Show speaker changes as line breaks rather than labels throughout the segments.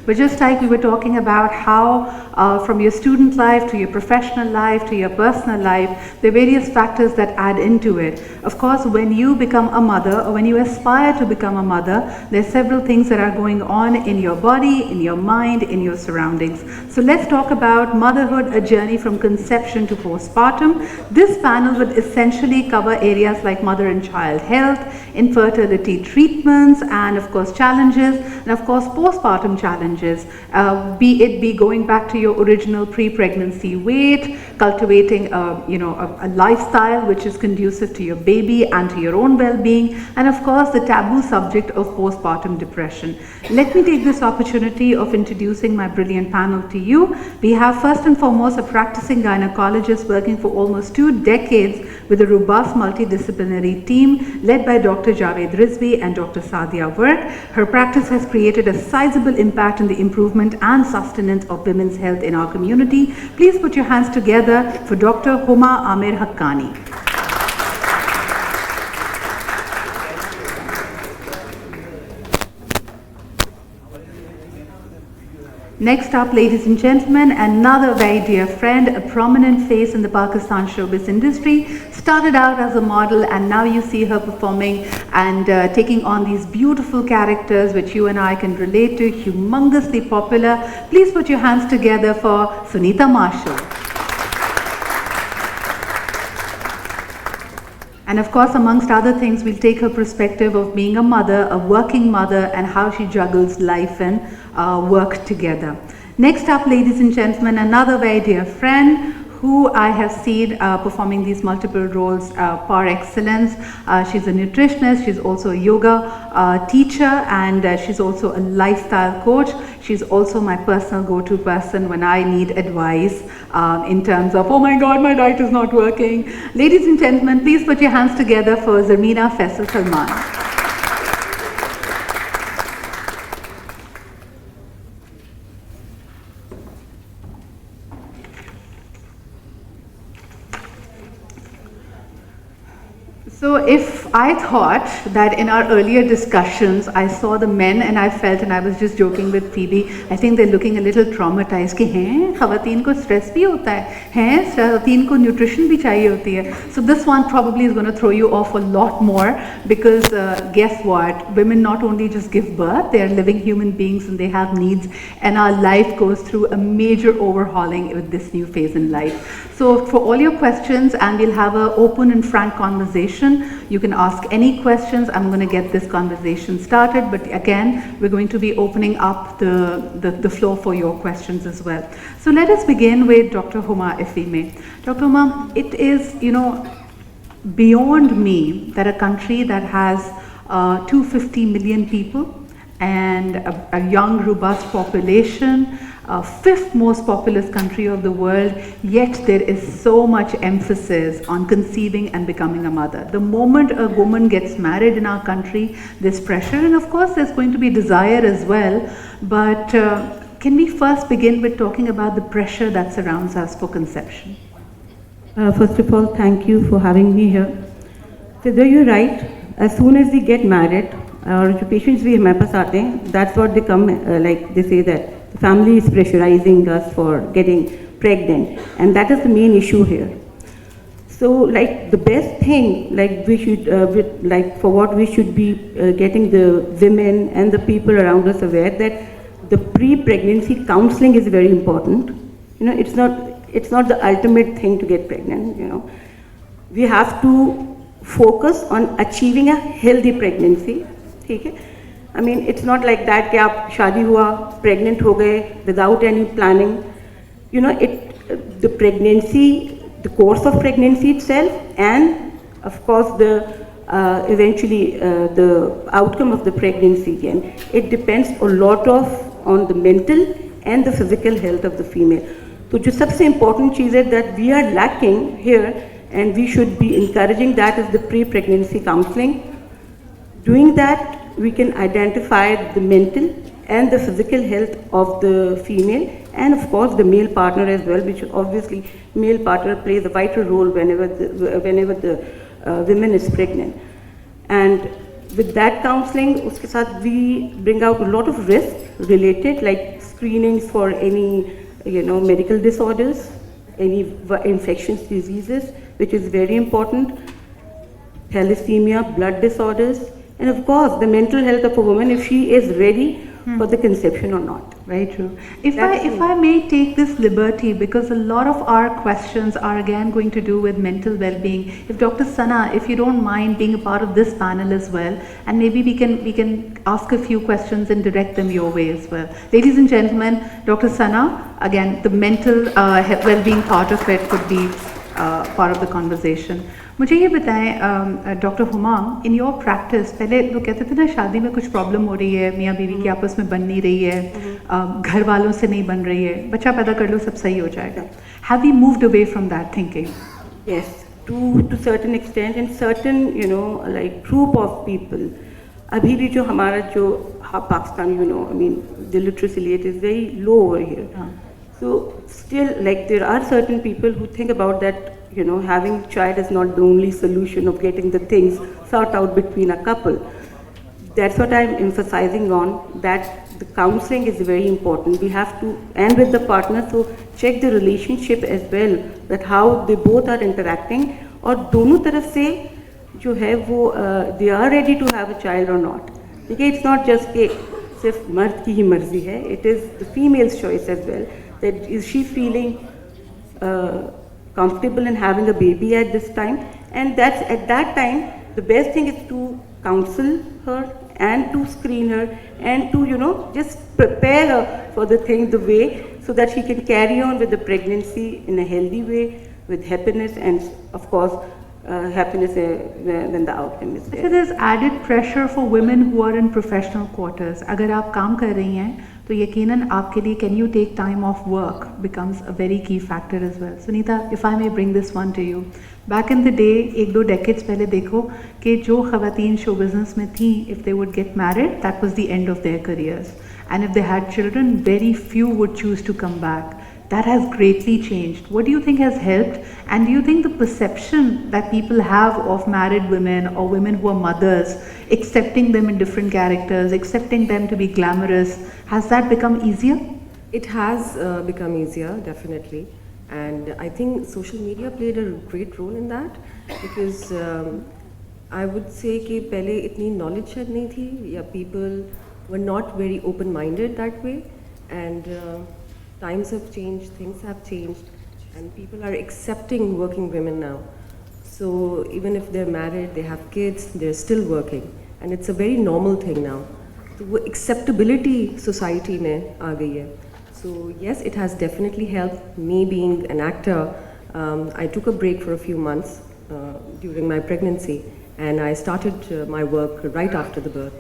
But just like we were talking about how from your student life to your professional life to your personal life, there are various factors that add into it. Of course, when you become a mother or when you aspire to become a mother, there are several things that are going on in your body, in your mind, in your surroundings. So let's talk about motherhood, a journey from conception to postpartum. This panel would essentially cover areas like mother and child health, infertility treatments, and of course challenges, and of course postpartum challenges, be it going back to your original pre-pregnancy weight, cultivating a lifestyle which is conducive to your baby and to your own well-being, and of course the taboo subject of postpartum depression. Let me take this opportunity of introducing my brilliant panel to you. We have first and foremost a practicing gynecologist working for almost 2 decades with a robust multidisciplinary team led by Dr. Javed Rizvi and Dr. Sadia Work. Her practice has created a sizable impact in the improvement and sustenance of women's health in our community. Please put your hands together for Dr. Huma Amir Haqqani. Next up, ladies and gentlemen, another very dear friend, a prominent face in the Pakistan showbiz industry. Started out as a model and now you see her performing and taking on these beautiful characters which you and I can relate to, humongously popular. Please put your hands together for Sunita Marshall. And of course, amongst other things, we'll take her perspective of being a mother, a working mother, and how she juggles life and work together. Next up, ladies and gentlemen, another very dear friend who I have seen performing these multiple roles par excellence. She's a nutritionist, she's also a yoga teacher, and she's also a lifestyle coach. She's also my personal go-to person when I need advice in terms of, oh my God, my diet is not working. Ladies and gentlemen, please put your hands together for Zarmeena Faisal Salman. So if I thought that in our earlier discussions, I saw the men and I felt, and I was just joking with Phoebe, I think they're looking a little traumatized कि हैं ख़वातीन को stress भी होता है ख़वातीन को nutrition भी चाहिए होती है. So this one probably is going to throw you off a lot more because guess what? Women not only just give birth, they are living human beings and they have needs, and our life goes through a major overhauling with this new phase in life. So for all your questions, and we'll have an open and frank conversation. You can ask any questions. I'm going to get this conversation started, but again, we're going to be opening up the floor for your questions as well. So let us begin with Dr. Huma, if we may. Dr. Huma, it is, beyond me that a country that has 250 million people and a young, robust population, 5th most populous country of the world, yet there is so much emphasis on conceiving and becoming a mother. The moment a woman gets married in our country, there's pressure, and of course there's going to be desire as well, but can we first begin with talking about the pressure that surrounds us for conception?
First of all, thank you for having me here. So you're right, as soon as we get married, our patients भी हमारे पास आते हैं, that's what they come, like they say that the family is pressurizing us for getting pregnant, and that is the main issue here. So like the best thing, like we should, for what we should be getting the women and the people around us aware that the pre-pregnancy counseling is very important. It's not the ultimate thing to get pregnant, We have to focus on achieving a healthy pregnancy. Okay? I mean, it's not like that कि आप शादी हुआ, pregnant हो गए without any planning. The pregnancy, the course of pregnancy itself, and of course eventually the outcome of the pregnancy again. It depends a lot on the mental and the physical health of the female. So जो सबसे important चीज़ है that we are lacking here, and we should be encouraging that is the pre-pregnancy counseling. Doing that, we can identify the mental and the physical health of the female, and of course the male partner as well, which obviously male partner plays a vital role whenever the woman is pregnant. And with that counseling, उसके साथ we bring out a lot of risk related, like screenings for any, medical disorders, any infectious diseases, which is very important, thalassemia, blood disorders, and of course the mental health of a woman if she is ready for the conception or not.
Very true. If I may take this liberty, because a lot of our questions are again going to do with mental well-being. If Dr. Sana, if you don't mind being a part of this panel as well, and maybe we can ask a few questions and direct them your way as well. Ladies and gentlemen, Dr. Sana, again, the mental well-being part of it could be part of the conversation. मुझे ये बताएं doctor Humam, in your practice, पहले लोग कहते थे ना शादी में कुछ प्रॉब्लम हो रही है, मियाँ बीवी की आपस में बन नहीं रही है, घर वालों से नहीं बन रही है, बच्चा पैदा कर लो सब सही हो जाएगा. Have we moved away from that thinking?
Yes, to certain extent, and certain like group of people. अभी भी जो हमारा जो Pakistan, the literacy rate is very low over here. So still, like there are certain people who think about that. Having a child is not the only solution of getting the things sorted out between a couple. That's what I'm emphasizing on, that the counseling is very important. We have to, and with the partner, so check the relationship as well, that how they both are interacting, और दोनों तरफ से जो है वो they are ready to have a child or not. Okay, it's not just कि सिर्फ मर्द की ही मर्जी है, it is the female's choice as well. That is she feeling comfortable in having a baby at this time, and that's at that time the best thing is to counsel her and to screen her and to just prepare her for the thing the way, so that she can carry on with the pregnancy in a healthy way with happiness, and of course happiness when the outcome is there.
So there's added pressure for women who are in professional quarters. अगर आप काम कर रही हैं तो यकीनन आपके लिए can you take time off work becomes a very key factor as well. Sunita, if I may bring this one to you. Back in the day, 1-2 decades पहले देखो कि जो ख़वातीन शो बिज़नेस में थी, if they would get married, that was the end of their careers. And if they had children, very few would choose to come back. That has greatly changed. What do you think has helped? And do you think the perception that people have of married women or women who are mothers, accepting them in different characters, accepting them to be glamorous, has that become easier?
It has become easier, definitely. And I think social media played a great role in that, because I would say कि पहले इतनी knowledge शायद नहीं थी, या people were not very open-minded that way, and times have changed, things have changed, and people are accepting working women now. So even if they're married, they have kids, they're still working, and it's a very normal thing now. So वो acceptability society में आ गई है. So yes, it has definitely helped. Me being an actor, I took a break for a few months during my pregnancy, and I started my work right after the birth.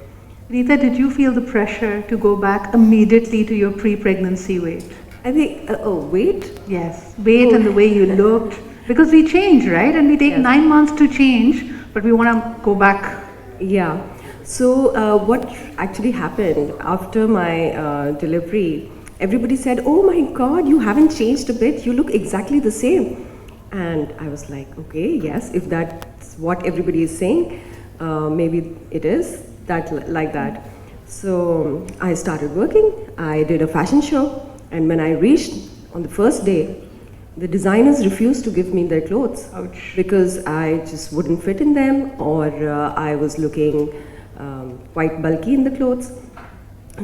Rita, did you feel the pressure to go back immediately to your pre-pregnancy weight?
I think, weight?
Yes, weight and the way you looked. Because we change, right? And we take 9 months to change, but we want to go back.
Yeah. So what actually happened after my delivery, everybody said, oh my God, you haven't changed a bit. You look exactly the same. And I was like, okay, yes, if that's what everybody is saying, maybe it is like that. So I started working. I did a fashion show. And when I reached on the first day, the designers refused to give me their clothes.
Ouch.
Because I just wouldn't fit in them, or I was looking quite bulky in the clothes.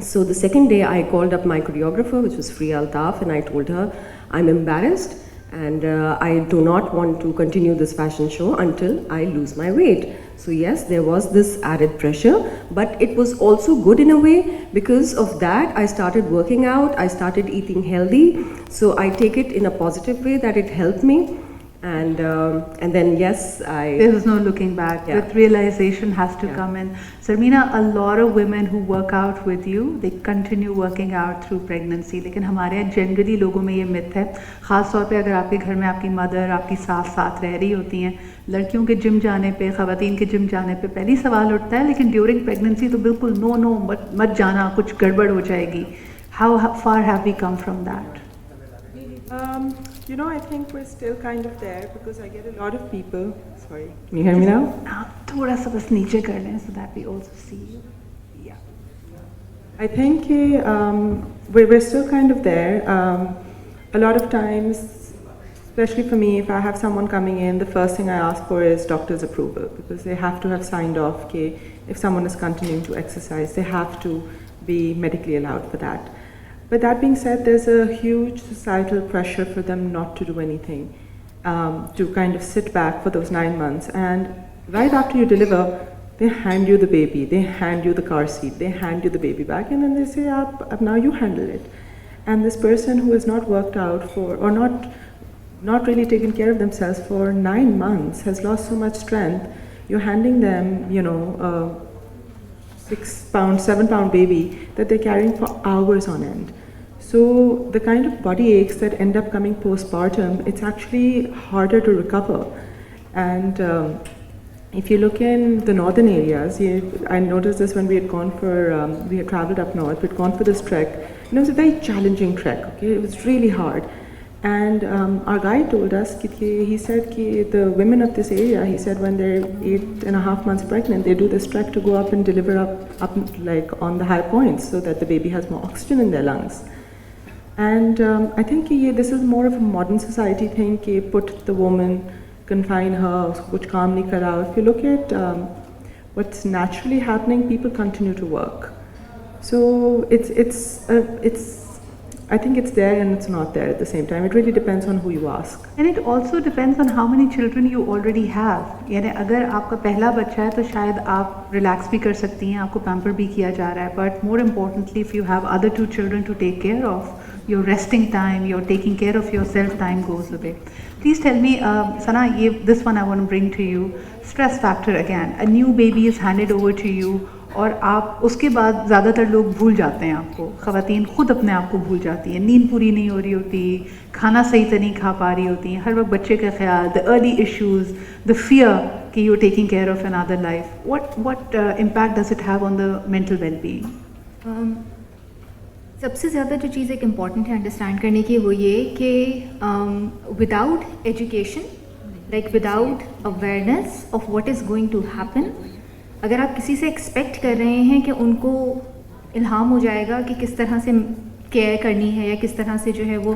So the second day I called up my choreographer, which was Free Altaf, and I told her, I'm embarrassed and I do not want to continue this fashion show until I lose my weight. So yes, there was this added pressure, but it was also good in a way. Because of that, I started working out, I started eating healthy. So I take it in a positive way that it helped me. And then yes,
there is no looking back.
Yeah.
That realization has to come in. Sarmina, a lot of women who work out with you, they continue working out through pregnancy. लेकिन हमारे यहाँ generally लोगों में ये myth है, खास तौर पे अगर आपके घर में आपकी mother, आपकी सास साथ रह रही होती हैं, लड़कियों के जिम जाने पे, ख़वातीन के जिम जाने पे पहली सवाल उठता है, लेकिन during pregnancy तो बिल्कुल no मत जाना, कुछ गड़बड़ हो जाएगी. How far have we come from that?
You know, I think we're still kind of there, because I get a lot of people. Sorry, can you hear me now?
तुम थोड़ा सा बस नीचे कर लें so that we also see you. Yeah.
I think we're still kind of there. A lot of times, especially for me, if I have someone coming in, the first thing I ask for is doctor's approval, because they have to have signed off if someone is continuing to exercise, they have to be medically allowed for that. But that being said, there's a huge societal pressure for them not to do anything, to kind of sit back for those 9 months. And right after you deliver, they hand you the baby, they hand you the car seat, they hand you the baby bag, and then they say, now you handle it. And this person who has not worked out for, or not really taken care of themselves for 9 months, has lost so much strength, you're handing them, a 6 pound, 7 pound baby that they're carrying for hours on end. So the kind of body aches that end up coming postpartum, it's actually harder to recover. And if you look in the northern areas, I noticed this when we had gone for, we had traveled up north, we'd gone for this trek, and it was a very challenging trek, okay? It was really hard. And our guide told us, he said the women of this area, he said when they're 8.5 months pregnant, they do this trek to go up and deliver up like on the high points so that the baby has more oxygen in their lungs. And I think this is more of a modern society thing, put the woman, confine her, kuch kaam nahi kara. If you look at what's naturally happening, people continue to work. So I think it's there and it's not there at the same time. It really depends on who you ask.
And it also depends on how many children you already have. यानी अगर आपका पहला बच्चा है तो शायद आप relax भी कर सकती हैं, आपको pamper भी किया जा रहा है. But more importantly, if you have other 2 children to take care of, your resting time, your taking care of yourself time goes away. Please tell me, Sana, this one I want to bring to you. Stress factor again. A new baby is handed over to you. और आप उसके बाद ज़्यादातर लोग भूल जाते हैं आपको, ख़वातीन खुद अपने आप को भूल जाती हैं, नींद पूरी नहीं हो रही होती, खाना सही से नहीं खा पा रही होती हैं, हर वक्त बच्चे का ख्याल, the early issues, the fear कि you taking care of another life. What impact does it have on the mental wellbeing?
सबसे ज़्यादा जो चीज़ एक इम्पॉर्टेंट है अंडरस्टैंड करने की वो ये कि without education, like without awareness of what is going to happen, अगर आप किसी से एक्सपेक्ट कर रहे हैं कि उनको इल्हाम हो जाएगा कि किस तरह से केयर करनी है या किस तरह से जो है वो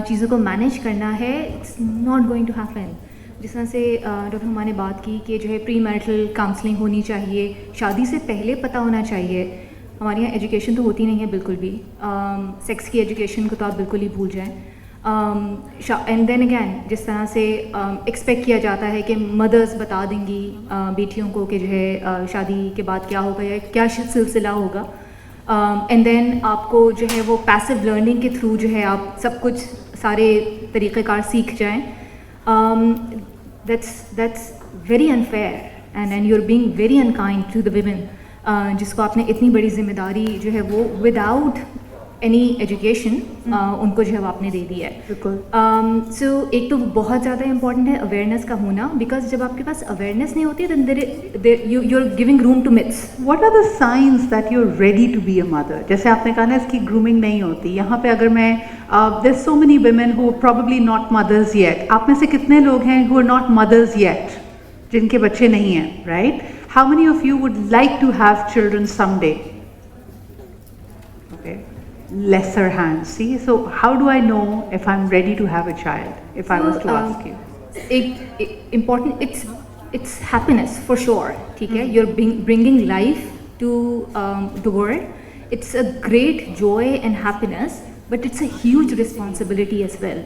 चीज़ों को मैनेज करना है, it's not going to happen. जिस तरह से डॉक्टर हुमा ने बात की कि जो है प्री मैरिटल काउंसलिंग होनी चाहिए, शादी से पहले पता होना चाहिए. हमारे यहाँ एजुकेशन तो होती नहीं है बिल्कुल भी, सेक्स की एजुकेशन को तो आप बिल्कुल ही भूल जाएँ. एंड देन अगैन जिस तरह से एक्सपेक्ट किया जाता है कि मदर्स बता देंगी बेटियों को कि जो है शादी के बाद क्या होगा या क्या सिलसिला होगा, एंड देन आपको जो है वो पैसिव लर्निंग के थ्रू जो है आप सब कुछ सारे तरीक़ेकार सीख जाएं. That's very unfair and you are being very unkind to the women जिसको आपने इतनी बड़ी जिम्मेदारी जो है वो विदाउट एनी एजुकेशन उनको जो है वो आपने दे दिया है.
बिल्कुल.
सो एक तो बहुत ज़्यादा इंपॉर्टेंट है अवेयरनेस का होना, बिकॉज जब आपके पास अवेयरनेस नहीं होती then you are giving room to myths.
What are the science that you are ready to be a mother? जैसे आपने कहा ना इसकी ग्रूमिंग नहीं होती. यहाँ पे अगर मैं there so many women who probably not mothers yet. आप में से कितने लोग हैं who are not mothers yet, जिनके बच्चे नहीं हैं, right? How many of you would like to have children someday? Okay. Lesser hands. See, so how do I know if I'm ready to have a child? If I was to ask you,
important. It's happiness for sure. ठीक है, you're bringing life to the world. It's a great joy and happiness, but it's a huge responsibility as well.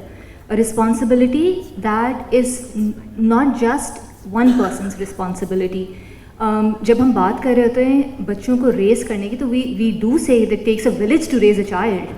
A responsibility that is not just one person's responsibility. जब हम बात कर रहे होते हैं बच्चों को रेस करने की, तो we do say that takes a village to raise a child.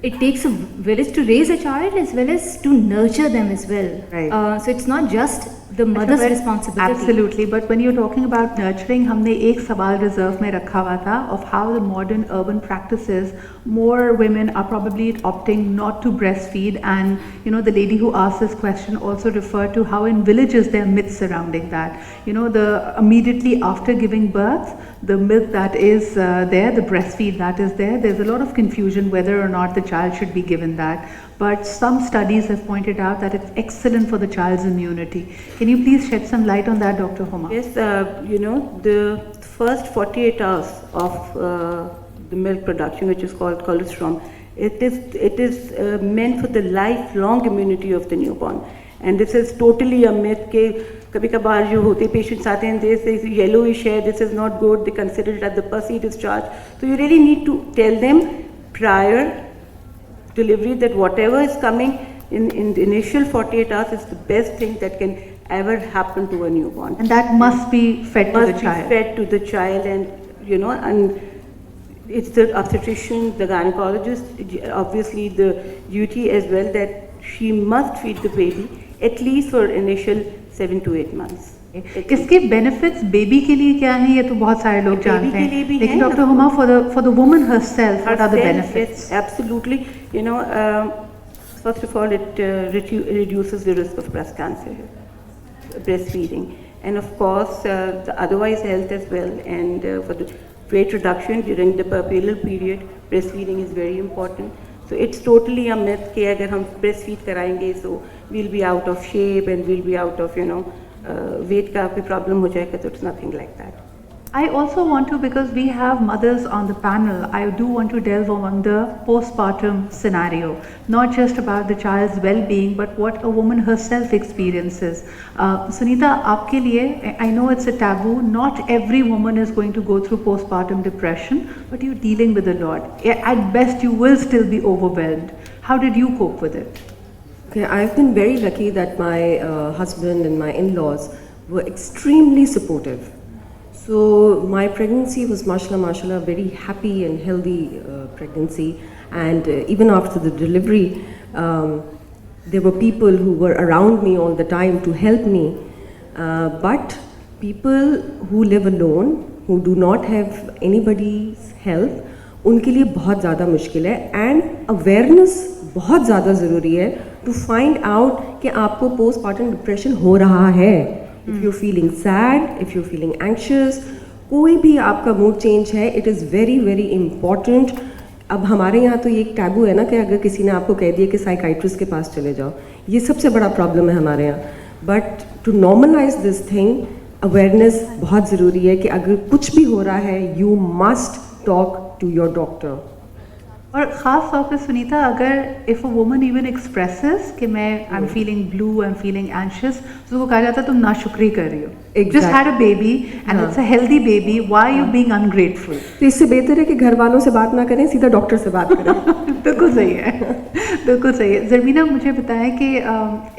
It takes a village to raise a child as well as to nurture them as well.
Right.
So it's not just the mother's responsibility.
Absolutely. But when you're talking about nurturing, हमने एक सवाल reserve में रखा हुआ था of how the modern urban practices, more women are probably opting not to breastfeed, and you know the lady who asked this question also referred to how in villages there are myths surrounding that. You know, the immediately after giving birth, the milk that is there, the breastfeed that is there, there's a lot of confusion whether or not the child should be given that. But some studies have pointed out that it's excellent for the child's immunity. Can you please shed some light on that, Dr. Homa?
Yes, the first 48 hours of the milk production, which is called colostrum, it is meant for the lifelong immunity of the newborn. And this is totally a myth. कभी कभार जो होते patients आते हैं, they say yellowish hair, this is not good, they consider it as the pussy discharge. So you really need to tell them prior delivery that whatever is coming in the initial 48 hours is the best thing that can ever happen to a newborn.
And that must be fed to the child.
Must be fed to the child, and and it's the obstetrician, the gynecologist, obviously the duty as well, that she must feed the baby at least for initial 7 to 8 months.
इसके benefits baby के लिए क्या हैं, ये तो बहुत सारे लोग जानते हैं, लेकिन
हैं,
Dr. Homa, for the woman herself, what are the benefits?
Absolutely, first of all, it reduces the risk of breast cancer, breastfeeding, and of course the otherwise health as well, and for the weight reduction during the puerperal period, breastfeeding is very important. So it's totally a myth कि अगर हम breastfeed कराएंगे so we'll be out of shape and we'll be out of weight का कोई problem हो जाएगा, so it's nothing like that.
I also want to, because we have mothers on the panel, I do want to delve on the postpartum scenario, not just about the child's well-being, but what a woman herself experiences. Sunita, आपके लिए, I know it's a taboo, not every woman is going to go through postpartum depression, but you're dealing with a lot. At best, you will still be overwhelmed. How did you cope with it?
Okay, I've been very lucky that my husband and my in-laws were extremely supportive. So my pregnancy was, mashallah, very happy and healthy pregnancy, and even after the delivery, there were people who were around me all the time to help me. But people who live alone, who do not have anybody's help, उनके लिए बहुत ज़्यादा मुश्किल है, and awareness बहुत ज़्यादा ज़रूरी है to find out कि आपको postpartum depression हो रहा है. If you're feeling sad, if you're feeling anxious, कोई भी आपका mood change है, it is very very important. अब हमारे यहाँ तो ये एक टैबू है ना कि अगर किसी ने आपको कह दिया कि साइकाइट्रिस्ट के पास चले जाओ, ये सबसे बड़ा प्रॉब्लम है हमारे यहाँ. But to normalise this thing, awareness बहुत ज़रूरी है कि अगर कुछ भी हो रहा है, you must talk to your doctor.
और ख़ास तौर पे सुनीता, अगर if a woman even expresses कि मैं I am feeling blue, I am feeling anxious, तो वो कहा जाता है तुम नाशुक्री कर रही हो. Just had a baby and it's a healthy baby, why you being ungrateful.
तो इससे बेहतर है कि घर वालों से बात ना करें, सीधा डॉक्टर से बात करें.
बिल्कुल सही है, बिल्कुल सही है. ज़रमीना, मुझे बताएं कि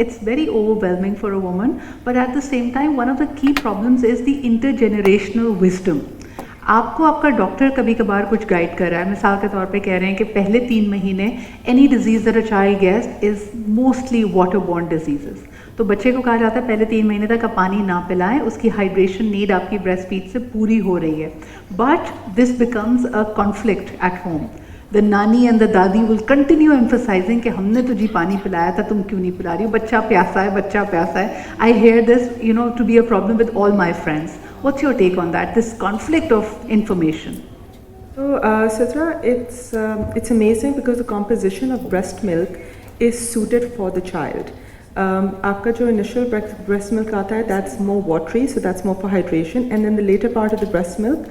it's very overwhelming for a woman, but at the same time one of the key problems is the intergenerational wisdom. आपको आपका डॉक्टर कभी कभार कुछ गाइड कर रहा है, मिसाल के तौर पे कह रहे हैं कि पहले 3 महीने any disease that a child gets is mostly water borne diseases. तो बच्चे को कहा जाता है पहले 3 महीने तक आप पानी ना पिलाएं, उसकी हाइड्रेशन नीड आपकी ब्रेस्ट फीड से पूरी हो रही है. But this becomes a conflict at home. The नानी एंड द दादी विल कंटिन्यू एम्फसाइजिंग कि हमने तुझे पानी पिलाया था, तुम क्यों नहीं पिला रही हो, बच्चा प्यासा है, बच्चा प्यासा है. I hear this to be a problem with all my friends. What's your take on that, this conflict of information?
So, Sitra, it's amazing because the composition of breast milk is suited for the child. Aapka jo initial breast milk aata hai, that's more watery, so that's more for hydration, and then the later part of the breast milk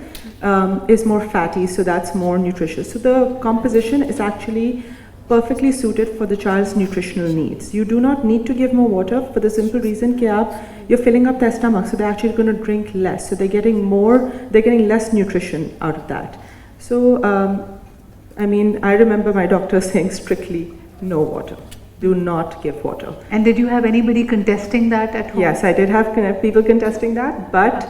is more fatty, so that's more nutritious. So the composition is actually perfectly suited for the child's nutritional needs. You do not need to give more water for the simple reason that you're filling up their stomach, so they're actually going to drink less. So they're getting less nutrition out of that. So, I remember my doctor saying strictly no water. Do not give water.
And did you have anybody contesting that at home?
Yes, I did have people contesting that, but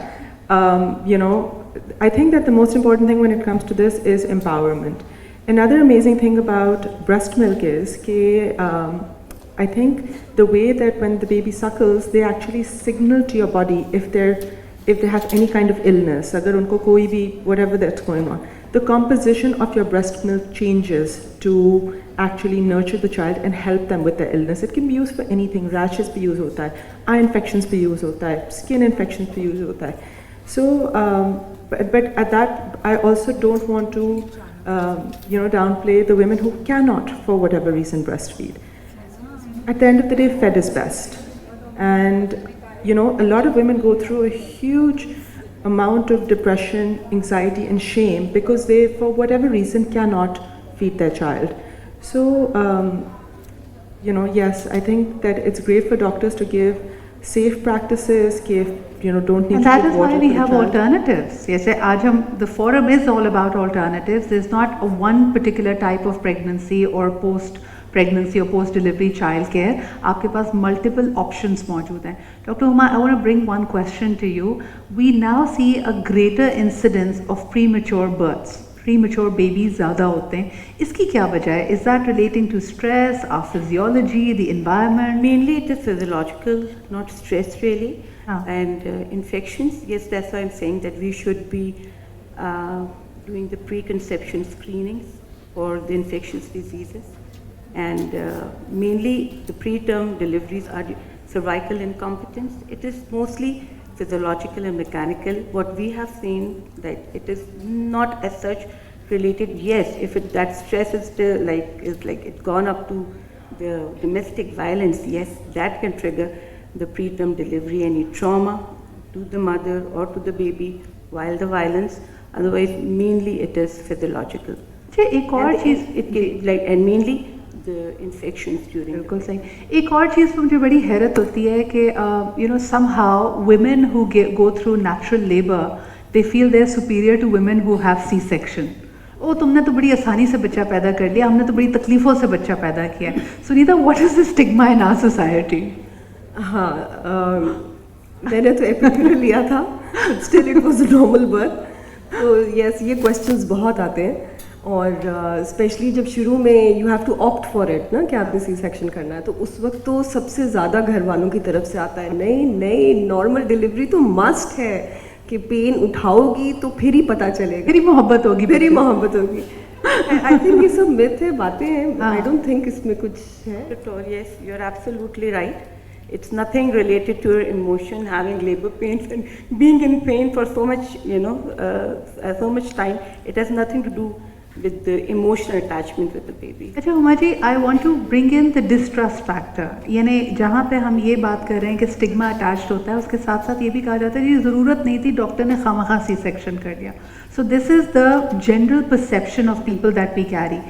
I think that the most important thing when it comes to this is empowerment. Another amazing thing about breast milk is that I think the way that when the baby suckles, they actually signal to your body if they have any kind of illness, agar unko koi bhi, whatever that's going on. The composition of your breast milk changes to actually nurture the child and help them with their illness. It can be used for anything. Rashes pe use hota hai, eye infections pe use hota hai, skin infections pe use hota hai. So, but at that, I also don't want to downplay the women who cannot, for whatever reason, breastfeed. At the end of the day, fed is best. And you know, a lot of women go through a huge amount of depression, anxiety, and shame because they, for whatever reason, cannot feed their child. So, you know, yes, I think that it's great for doctors to give safe practices, give, you know, don't need
And
to
that
give
is why
water
we
to the
have
child.
alternatives. Yes, the forum is all about alternatives. There's not a one particular type of pregnancy or post-pregnancy or post-delivery child care. आपके पास multiple options मौजूद हैं. Dr. Huma, I want to bring one question to you. We now see a greater incidence of premature births. Premature babies ज़्यादा होते हैं. इसकी क्या वजह है? Is that relating to stress, our physiology, the environment?
Mainly it is physiological, not stress really.
Ah.
And infections, yes, that's why I'm saying that we should be doing the preconception screenings for the infectious diseases. And mainly the preterm deliveries are cervical incompetence. It is mostly physiological and mechanical. What we have seen that it is not as such related. Yes, if that stress is still like it's gone up to the domestic violence, yes, that can trigger the preterm delivery, any trauma to the mother or to the baby while the violence. Otherwise, mainly it is physiological.
अच्छा, एक और
And
cheese
it can, like, and mainly the infections during the
बिल्कुल सही. एक और चीज़ तो मुझे बड़ी हैरत होती है कि you know, somehow women who go through natural labor, they feel they're superior to women who have C-section. ओ तुमने तो बड़ी आसानी से बच्चा पैदा कर लिया, हमने तो बड़ी तकलीफ़ों से बच्चा पैदा किया. Sunita, what is the stigma in our society?
हाँ, मैंने तो एपिड्यूरल लिया था, still it was a normal birth. तो यस, ये क्वेश्चंस बहुत आते हैं और स्पेशली जब शुरू में you have to opt for it ना कि आपने सी सेक्शन करना है, तो उस वक्त तो सबसे ज़्यादा घर वालों की तरफ से आता है नहीं नहीं, नॉर्मल डिलीवरी तो मस्ट है कि पेन उठाओगी तो फिर ही पता चलेगा,
फिर ही मोहब्बत होगी,
फिर ही मोहब्बत होगी. आई थिंक ये सब मिथ है, बातें हैं. आई डोंट थिंक इसमें कुछ है.
Yes, you're absolutely right. It's nothing related to your emotion, having labor pains and being in pain for so much, you know, so much time. It has nothing to do with the emotional attachment with the baby.
अच्छा Huma ji, I want to bring in the distrust factor. यानी जहाँ पे हम ये बात कर रहे हैं कि स्टिग्मा अटैच्ड होता है, उसके साथ साथ ये भी कहा जाता है कि ज़रूरत नहीं थी, डॉक्टर ने खामखा सी सेक्शन कर दिया. So this is the general perception of people that we carry.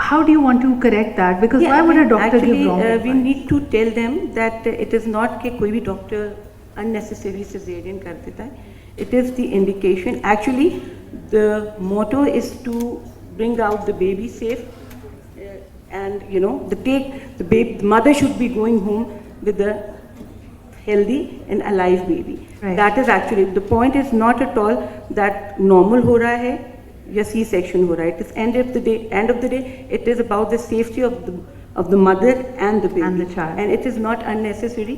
How do you want to correct that? Because why would a doctor
actually,
give wrong advice?
we need to tell them that it is not कि कोई भी doctor unnecessary cesarean कर देता है. It is the indication. Actually, the motto is to bring out the baby safe, and you know, the mother should be going home with a healthy and alive baby.
Right.
That is actually the point. Is not at all that normal हो रहा है या C-section हो रहा है. It is end of the day, it is about the safety of the mother and the baby
And the child.
and it is not unnecessary.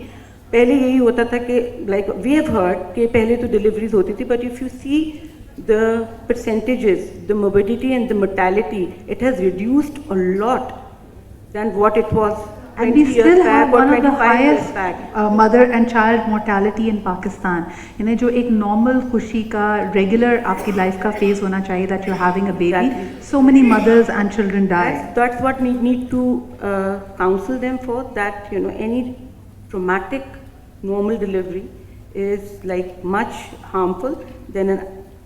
पहले यही होता था कि like we have heard कि पहले तो deliveries होती थी, but if you see the percentages, the morbidity and the mortality, it has reduced a lot than what it was 20
And we still
years
have
back or
one of the
25 years
highest
back.
mother and child mortality in Pakistan. यानी जो एक normal खुशी का regular आपकी life का phase होना चाहिए, that you're having a baby,
Exactly.
so many mothers and children die.
That's what we need to counsel them for, that you know, any traumatic normal delivery is like much harmful than a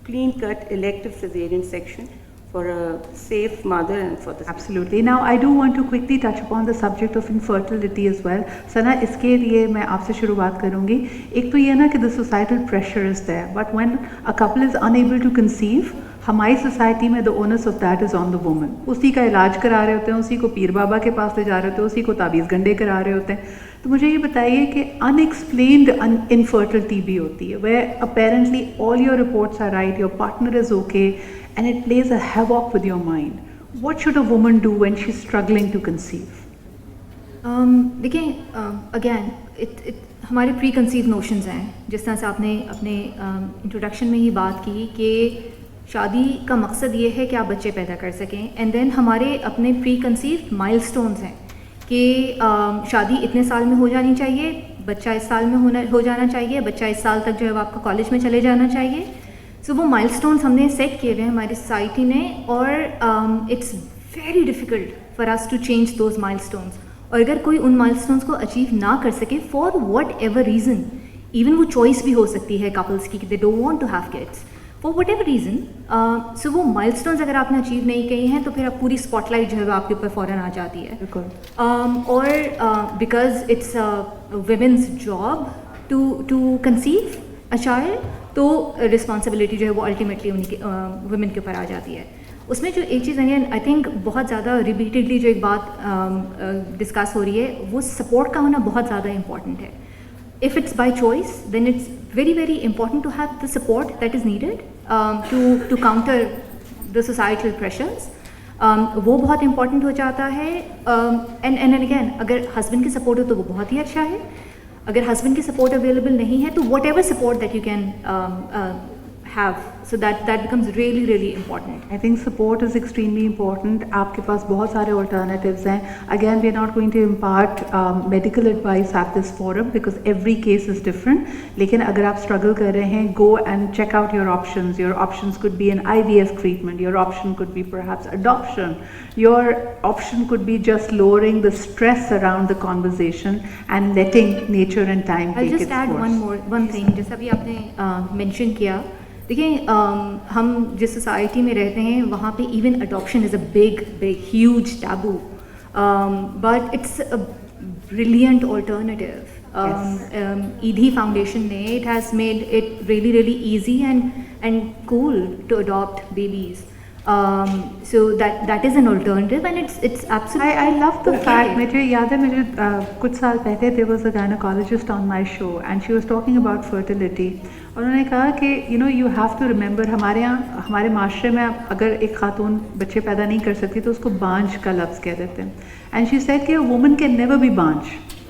clean cut elective cesarean section for a safe mother and for the
Absolutely. Now I do want to quickly touch upon the subject of infertility as well. Sana, इसके लिए मैं आपसे शुरुआत करूँगी. एक तो ये ना कि the societal pressure is there, but when a couple is unable to conceive, हमारी सोसाइटी में the onus of that is on the woman. उसी का इलाज करा रहे होते हैं, उसी को पीर बाबा के पास ले जा रहे होते हैं, उसी को ताबीज़ गंडे करा रहे होते हैं. तो मुझे ये बताइए कि unexplained infertility भी होती है, where apparently all your reports are right, your partner is okay, and it plays a havoc with your mind. What should a woman do when she's struggling to conceive?
देखिए, again हमारे pre conceive notions हैं, जिस तरह से आपने अपने introduction में ही बात की कि शादी का मकसद ये है कि आप बच्चे पैदा कर सकें, एंड देन हमारे अपने प्री कंसीव माइलस्टोन्स हैं कि शादी इतने साल में हो जानी चाहिए, बच्चा इस साल में हो जाना चाहिए, बच्चा इस साल तक जो है वो आपका कॉलेज में चले जाना चाहिए. सो वो माइलस्टोन्स हमने सेट किए हुए हैं हमारी सोसाइटी ने, और it's very difficult for us to change those milestones. और अगर कोई उन माइलस्टोन्स को अचीव ना कर सके for whatever reason, even वो चॉइस भी हो सकती है कपल्स की कि they don't want to have kids for whatever reason. So वो माइलस्टोन्स अगर आपने अचीव नहीं किए हैं तो फिर आप पूरी स्पॉटलाइट जो है वो आपके ऊपर फ़ौरन आ जाती है. और because it's women's job to conceive a child, तो रिस्पॉन्सिबिलिटी जो है वो अल्टीमेटली उनकी वुमेन के ऊपर आ जाती है. उसमें जो एक चीज़ है आई थिंक बहुत ज़्यादा रिपीटेडली जो एक बात डिस्कस हो रही है वो सपोर्ट का होना बहुत ज़्यादा इंपॉर्टेंट है. If it's by choice, then it's very, very important to have the support that is needed to counter the societal pressures. वो बहुत important हो जाता है. And again, अगर husband की support हो तो वो बहुत ही अच्छा है. अगर husband की support available नहीं है तो whatever support that you can have, so that becomes really, really important.
I think support is extremely important. आपके पास बहुत सारे alternatives हैं. Again, we are not going to impart medical advice at this forum because every case is different. लेकिन अगर आप struggle कर रहे हैं, go and check out your options. Your options could be an IVF treatment. Your option could be perhaps adoption. Your option could be just lowering the stress around the conversation and letting nature and time
I'll
take its
just add
course.
one thing. जैसा भी आपने mention किया, देखिए हम जिस society में रहते हैं वहाँ पे even adoption is a big huge taboo, but it's a brilliant alternative. ED foundation ने it has made it really really easy and cool to adopt babies. So that is an alternative and it's absolutely.
I love the
okay.
fact. मुझे याद है मुझे कुछ साल पहले there was a gynecologist on my show and she was talking about fertility. और उन्होंने कहा कि you have to remember हमारे यहाँ हमारे माशरे में अगर एक खातून बच्चे पैदा नहीं कर सकती तो उसको बांझ का लफ्ज़ कह देते हैं. And she said कि a woman can never be बांझ.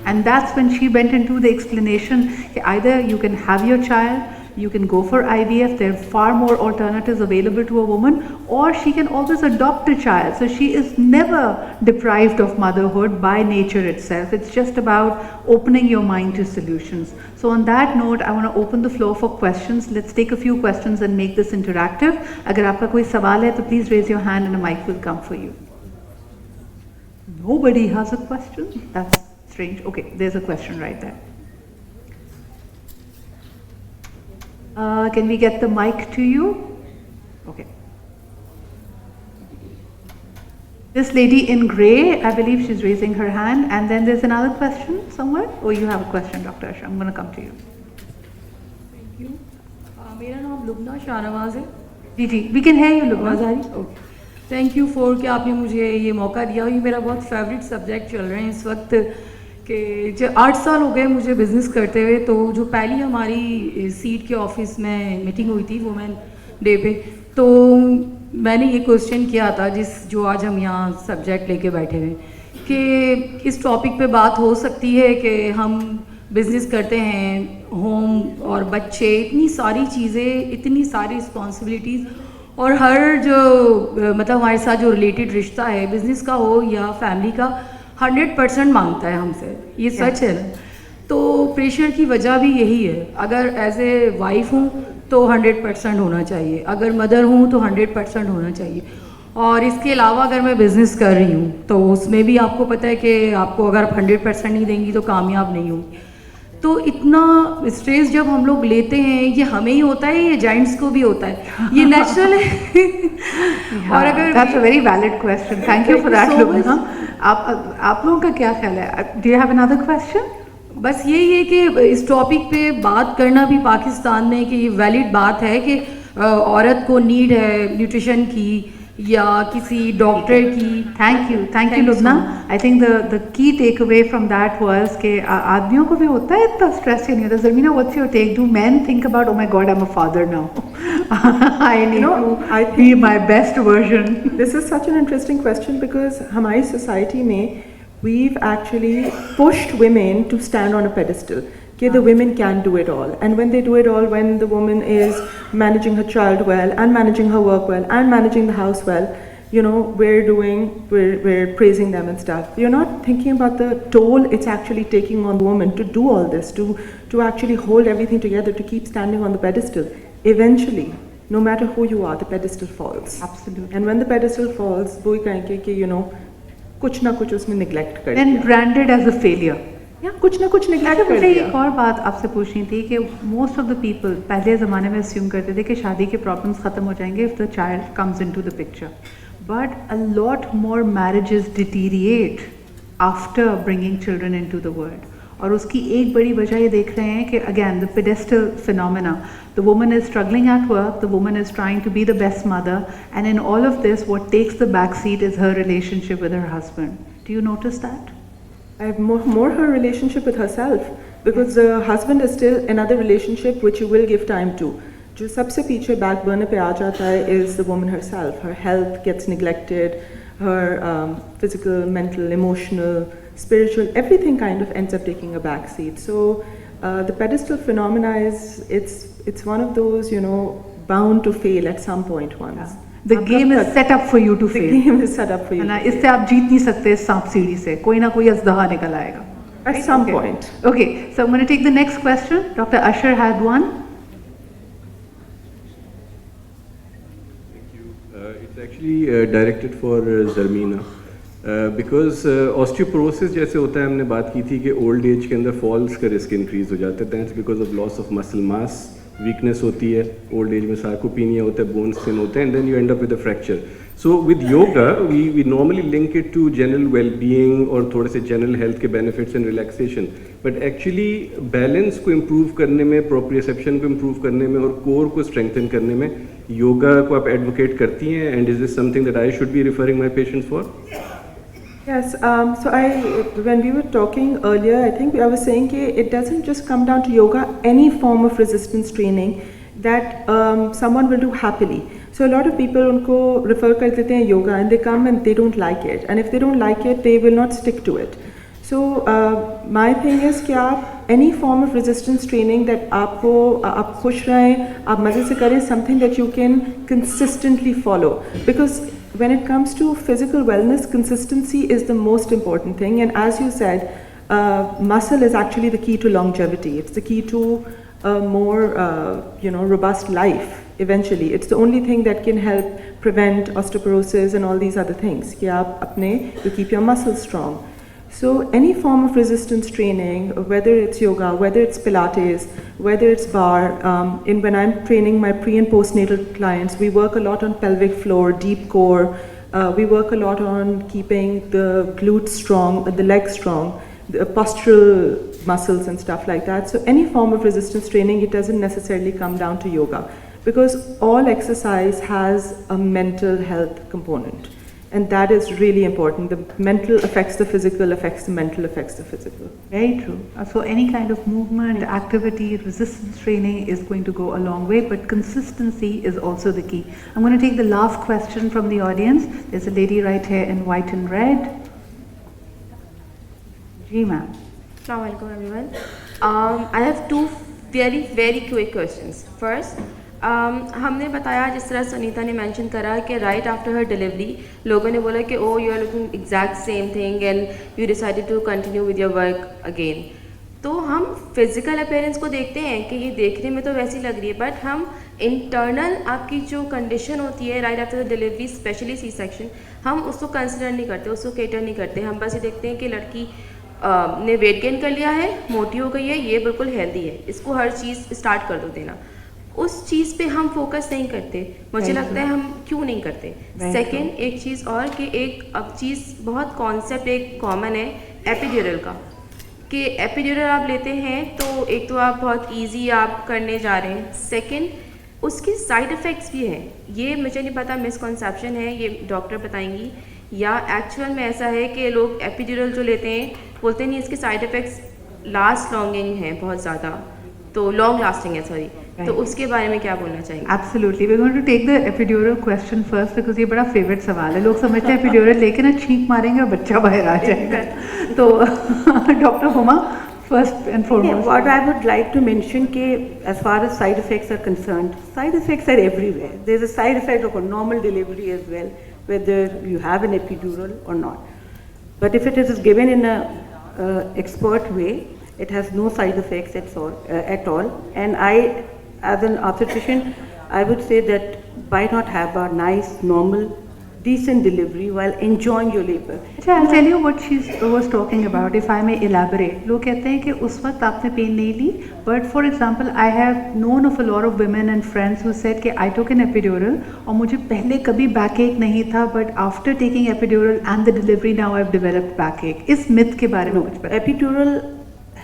And that's when she went into the explanation कि either you can have your child, you can go for IVF, there are far more alternatives available to a woman, or she can always adopt a child. So she is never deprived of motherhood by nature itself. It's just about opening your mind to solutions. So on that note, I want to open the floor for questions. Let's take a few questions and make this interactive. अगर आपका कोई सवाल है तो please raise your hand and a mic will come for you. Nobody has a question? That's strange. Okay, there's a question right there. Can we get the mic to you? Okay. This lady in grey, I believe she's raising her hand, and then there's another question somewhere. Oh, you have a question, Dr. Asha. I'm going to come to you.
Thank you. मेरा नाम लुबना शाहनवाज है.
जी जी, we can hear you, Lubna.
आवाज़ आ रही? Okay. Thank you for कि आपने मुझे ये मौका दिया. ये मेरा बहुत फेवरेट सब्जेक्ट चल रहे हैं इस वक्त कि जो 8 साल हो गए मुझे बिज़नेस करते हुए. तो जो पहली हमारी सीट के ऑफिस में मीटिंग हुई थी वुमेन डे पे, तो मैंने ये क्वेश्चन किया था जो आज हम यहाँ सब्जेक्ट लेके बैठे हुए कि इस टॉपिक पे बात हो सकती है कि हम बिज़नेस करते हैं, होम और बच्चे, इतनी सारी चीज़ें, इतनी सारी रिस्पॉन्सिबिलिटीज़, और हर जो मतलब हमारे साथ जो रिलेटेड रिश्ता है बिज़नेस का हो या फैमिली का 100% मांगता है हमसे. ये सच है ना. तो प्रेशर की वजह भी यही है. अगर एज ए वाइफ हूँ तो 100% होना चाहिए, अगर मदर हूँ तो 100% होना चाहिए, और इसके अलावा अगर मैं बिज़नेस कर रही हूँ तो उसमें भी आपको पता है कि आपको अगर आप 100% नहीं देंगी तो कामयाब नहीं होंगी. तो इतना स्ट्रेस जब हम लोग लेते हैं, ये हमें ही होता है, ये जेंट्स को भी होता है, ये नेचुरल है. और अगर
That's a very valid question. Thank you for that, Lubna. आप लोगों का क्या ख्याल है? Do you have another question?
बस यही है कि इस टॉपिक पे बात करना भी पाकिस्तान में कि ये वैलिड बात है कि औरत को नीड है न्यूट्रिशन की या किसी डॉक्टर की.
Thank you, Lubna. I think the key takeaway from that was कि आदमियों को भी होता है इतना स्ट्रेस ही नहीं होता. Zarmeena, what's your take? Do men think about, oh my God, I'm a father now. I need to be my best version.
This is such an interesting question because हमारी society में we've actually pushed women to stand on a pedestal. Okay, the women can do it all, and when they do it all, when the woman is managing her child well and managing her work well and managing the house well, you know, we're praising them and stuff. You're not thinking about the toll it's actually taking on the woman to do all this, to actually hold everything together, to keep standing on the pedestal. Eventually, no matter who you are, the pedestal falls.
Absolutely.
And when the pedestal falls, वो ही कहेंगे कि you know कुछ ना कुछ उसमें neglect कर
Then
दिया.
branded as a failure.
या कुछ ना कुछ नेग्लेक्ट कर
मुझे
दिया।
एक और बात आपसे पूछनी थी कि मोस्ट ऑफ द पीपल पहले ज़माने में अस्यूम करते थे कि शादी के प्रॉब्लम्स ख़त्म हो जाएंगे if the child comes into the picture, but a lot more marriages deteriorate after bringing children into the world. और उसकी एक बड़ी वजह ये देख रहे हैं कि again the pedestal phenomena, the woman is struggling at work, the woman is trying to be the best mother, and in all of this what takes the back seat is her relationship with her husband. Do you notice that?
I have more her relationship with herself, because the husband is still another relationship which you will give time to. जो सबसे पीछे back burner पे आ जाता है is the woman herself. Her health gets neglected, her physical, mental, emotional, spiritual, everything kind of ends up taking a back seat. So the pedestal phenomena it's one of those, you know, bound to fail at some point once.
Yeah. The game is set up for you to fail.
The game is set up for you.
है ना, इससे आप जीत नहीं सकते सांप सीढ़ी से, कोई ना कोई अजदहा निकल आएगा.
At some point.
Okay, so I'm going to take the next question. Dr. Usher had one.
Thank you. It's actually directed for Zarmeena. Because osteoporosis जैसे होता है, हमने बात की थी कि ओल्ड एज के अंदर फॉल्स का रिस्क इंक्रीज हो जाता है. That's because of loss of muscle mass, weakness होती है, ओल्ड एज में सार्कोपीनिया होता है, बोन्स थिन होते हैं, and then you end up with a fracture. So with yoga we normally link it to general wellbeing और थोड़े से जनरल हेल्थ के benefits and relaxation, but actually balance को इम्प्रूव करने में, प्रोप्रियोसेप्शन को इम्प्रूव करने में और कोर को स्ट्रेंथन करने में योगा को आप एडवोकेट करती हैं, and is this something that I should be referring my patients for?
Yes, so when we were talking earlier, I think I was saying that it doesn't just come down to yoga, any form of resistance training that someone will do happily. So a lot of people unko refer kar dete hain yoga, and they come and they don't like it, and if they don't like it, they will not stick to it. So my thing is कि आप any form of resistance training that आपको आप खुश रहें, आप मज़े से करें, something that you can consistently follow, because when it comes to physical wellness, consistency is the most important thing. And as you said, muscle is actually the key to longevity. It's the key to a more robust life eventually. It's the only thing that can help prevent osteoporosis and all these other things. कि आप you keep your muscles strong. So any form of resistance training, whether it's yoga, whether it's Pilates, whether it's bar, when I'm training my pre and postnatal clients, we work a lot on pelvic floor, deep core, we work a lot on keeping the glutes strong, the legs strong, the postural muscles and stuff like that. So any form of resistance training, it doesn't necessarily come down to yoga, because all exercise has a mental health component. And that is really important. The mental affects the physical, affects the mental, affects the physical.
Very true. So any kind of movement, activity, resistance training is going to go a long way, but consistency is also the key. I'm going to take the last question from the audience. There's a lady right here in white and red. Ji ma'am.
Assalamualaikum everyone. I have two very quick questions. First, हमने बताया, जिस तरह सुनीता ने mention करा कि right after her delivery लोगों ने बोला कि oh you are looking exact same thing and you decided to continue with your work again. तो हम फिजिकल अपीयरेंस को देखते हैं कि ये देखने में तो वैसी लग रही है, बट हम इंटरनल आपकी जो कंडीशन होती है right after the delivery, specially C section, हम उसको कंसिडर नहीं करते, उसको केटर नहीं करते. हम बस ये देखते हैं कि लड़की ने वेट गेन कर लिया है, मोटी हो गई है, ये बिल्कुल हेल्दी है, इसको हर चीज़ स्टार्ट कर दो देना. उस चीज़ पे हम फोकस नहीं करते. मुझे लगता है हम क्यों नहीं करते. सेकंड, एक चीज़ और कि एक अब चीज़ बहुत कॉन्सेप्ट एक कॉमन है एपिड्यूरल का, कि एपिड्यूरल आप लेते हैं तो एक तो आप बहुत इजी आप करने जा रहे हैं, सेकंड उसकी साइड इफ़ेक्ट्स भी हैं. ये मुझे नहीं पता मिसकॉन्सेप्शन है, ये डॉक्टर बताएंगी, या एक्चुअल में ऐसा है कि लोग एपिड्यूरल जो लेते हैं बोलते नहीं इसके साइड इफ़ेक्ट्स लास्ट लॉन्गिंग हैं, बहुत ज़्यादा, तो लॉन्ग लास्टिंग है, सॉरी. तो उसके बारे में क्या बोलना चाहेंगे?
Absolutely, we're going to take the epidural question first because ये बड़ा फेवरेट सवाल है. लोग समझते हैं epidural लेके ना छींक मारेंगे और बच्चा बाहर आ जाएगा. तो doctor Huma, first and foremost.
What I would like to mention कि as far as side effects are concerned, side effects are everywhere. There's a side effect of a normal delivery as well, whether you have an epidural or not. But if it is given in a expert way, it has no side effects at all. And I, as an obstetrician, I would say that why not have a nice, normal decent delivery while enjoying your labor.
अच्छा, I'll tell you what she was talking about, if I may elaborate. लोग कहते हैं कि उस वक्त आपने pen नहीं ली, but for example, I have known of a lot of women and friends who said कि I took an epidural और मुझे पहले कभी backache नहीं था, but after taking epidural and the delivery now I've developed backache. इस myth के बारे में कुछ बताइए.
Epidural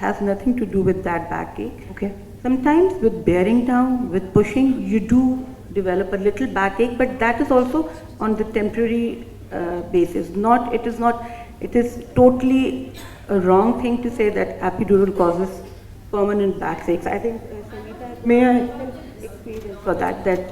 has nothing to do with that backache.
Okay.
Sometimes with bearing down, with pushing, you do develop a little backache, but that is also on the temporary basis. It is totally a wrong thing to say that epidural causes permanent backaches. I think Sangeeta,
May I?
experience for that.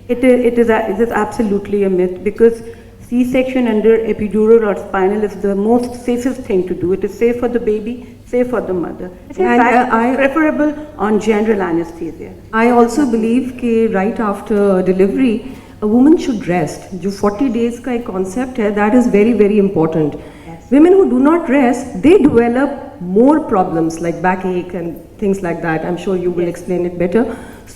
It is absolutely a myth, because C-section under epidural or spinal is the most safest thing to do. It is safe for the baby, safe for the mother. And I preferable on general anesthesia.
I also believe कि right after delivery, a woman should rest. जो 40 days का एक concept है, that is very very important. Yes. Women who do not rest, they develop more problems like backache and things like that. I'm sure you will explain it better.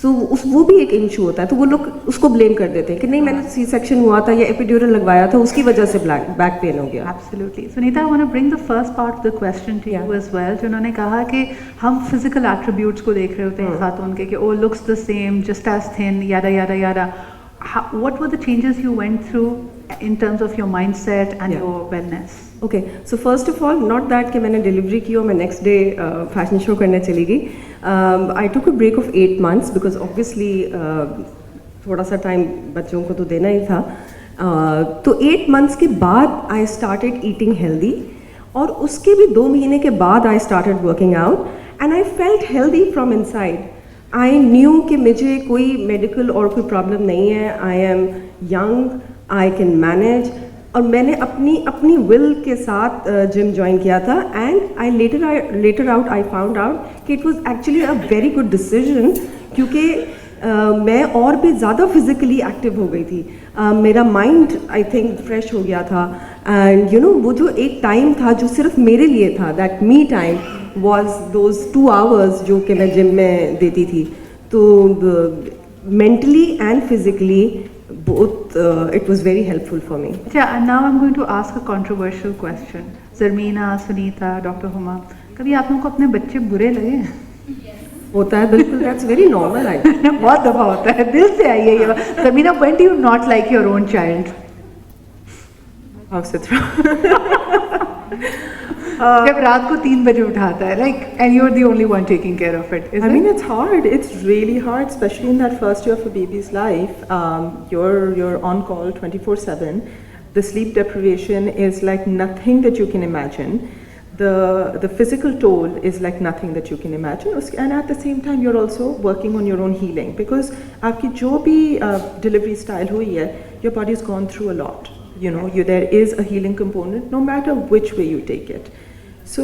So वो भी एक issue होता है, तो वो लोग उसको ब्लेम कर देते हैं कि नहीं मैंने सी सेक्शन हुआ था या एपिड्यूरल लगवाया था उसकी वजह से बैक पेन हो गया.
Absolutely. Sunita, I want to bring the first part of the question to you as well. जिन्होंने कहा कि हम physical attributes को देख रहे होते हैं खातून के कि oh looks the same, just as thin, yada yada yada. What were the changes you went through in terms of your mindset and your wellness?
Okay, so first of all, not that कि मैंने delivery की और मैं next day fashion show करने चली गई. I took a break of 8 months because obviously थोड़ा सा टाइम बच्चों को तो देना ही था. तो 8 months के बाद I started eating healthy और उसके भी 2 महीने के बाद I started working out and I felt healthy from inside. I knew कि मुझे कोई मेडिकल और कोई प्रॉब्लम नहीं है. I am young, I can manage. और मैंने अपनी विल के साथ जिम ज्वाइन किया था and I later out I found out कि it was actually a very good decision क्योंकि मैं और भी ज़्यादा फिजिकली एक्टिव हो गई थी. मेरा माइंड आई थिंक फ्रेश हो गया था एंड यू नो वो जो एक टाइम था जो सिर्फ मेरे लिए था, that me time was those 2 hours जो कि मैं जिम में देती थी. तो mentally and physically both it was very helpful for me.
Yeah, and now I'm going to ask a controversial question. Zarmeena, Sunita, Dr. Huma, कभी आप लोगों को अपने बच्चे बुरे लगे?
होता है बिल्कुल, that's very normal.
बहुत दफा होता है, दिल से आई है ये. Zarmeena, when do you not like your own child?
How's it through?
जब रात को 3 बजे उठाता है, like, and you're the only one taking care of it.
I mean, it's hard. It's really hard, especially in that first year of a baby's life. You're on call 24/7. The sleep deprivation is like nothing that you can imagine. The physical toll is like nothing that you can imagine. And at the same time, you're also working on your own healing because आपकी जो भी delivery style हुई है, your body's gone through a lot. You know, there is a healing component, no matter which way you take it. So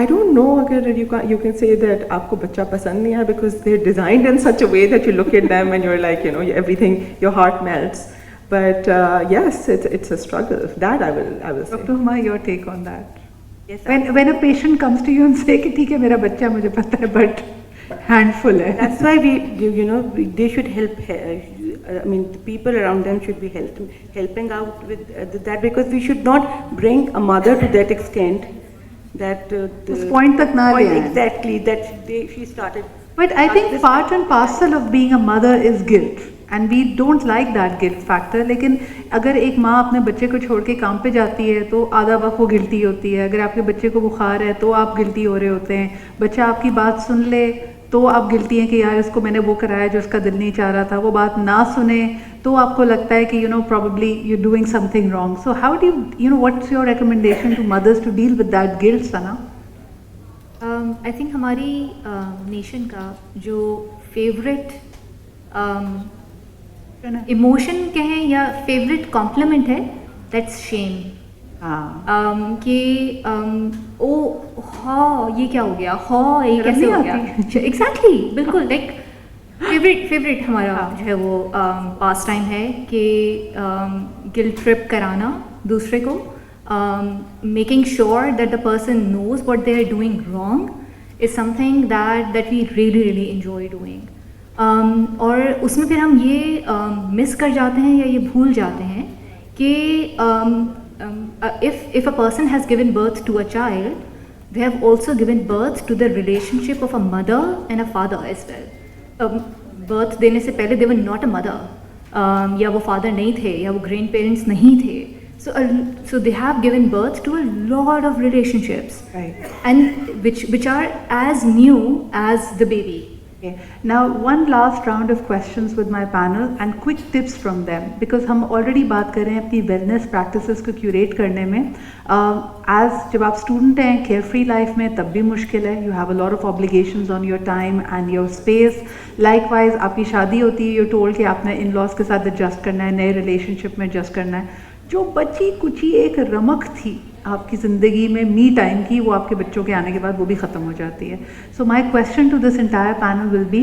I don't know अगर you can say that आपको बच्चा पसंद नहीं है because they're designed in such a way that you look at them and you're like, you know, everything, your heart melts. But yes, it's a struggle. That I will say.
Dr. Huma, your take on that? Yes. When a patient comes to you and say कि ठीक है मेरा बच्चा मुझे पता है but handful है.
That's why they should help. I mean, the people around them should be helping out with that because we should not bring a mother to that extent that
उस point तक ना ले.
Exactly, that she started.
But I think part and parcel of being a mother is guilt. And we don't like that guilt factor. लेकिन अगर एक माँ अपने बच्चे को छोड़ के काम पे जाती है तो आधा वक्त वो गिल्टी होती है. अगर आपके बच्चे को बुखार है तो आप गिल्टी हो रहे होते हैं. बच्चा आपकी बात सुन ले तो आप गिल्टी हैं कि यार इसको मैंने वो कराया जो उसका दिल नहीं चाह रहा था. वो बात ना सुने तो आपको लगता है कि probably you're doing something wrong. So how do you what's your recommendation to mothers to deal with that guilt, Sana?
I think हमारी नेशन का जो फेवरेट इमोशन कहें या फेवरेट कॉम्प्लीमेंट है, दैट्स शेम. कि ओ हाँ ये क्या हो गया, हाँ ये कैसे हो गया. एग्जैक्टली, बिल्कुल. लाइक फेवरेट हमारा जो है वो पास टाइम है कि गिल्ट ट्रिप कराना दूसरे को. making sure that the person knows what they are doing wrong is something that we really enjoy doing. और उसमें फिर हम ये मिस कर जाते हैं या ये भूल जाते हैं कि if a person has given birth to a child, they have also given birth to the relationship of a mother and a father as well. Birth देने से पहले they were not a mother, या वो father नहीं थे या वो grandparents नहीं थे. So they have given birth to a lot of relationships,
Right.
and which are as new as the baby.
Okay. Now one last round of questions with my panel and quick tips from them, because हम already बात कर रहे हैं अपनी wellness practices को curate करने में. As जब आप student हैं carefree life में तब भी मुश्किल है, you have a lot of obligations on your time and your space. Likewise आपकी शादी होती है, you're told कि आपने in-laws के साथ adjust करना है, नए relationship में adjust करना है. जो बची कुची एक रमक थी आपकी ज़िंदगी में मी टाइम की, वो आपके बच्चों के आने के बाद वो भी ख़त्म हो जाती है. So my question to this entire panel will be,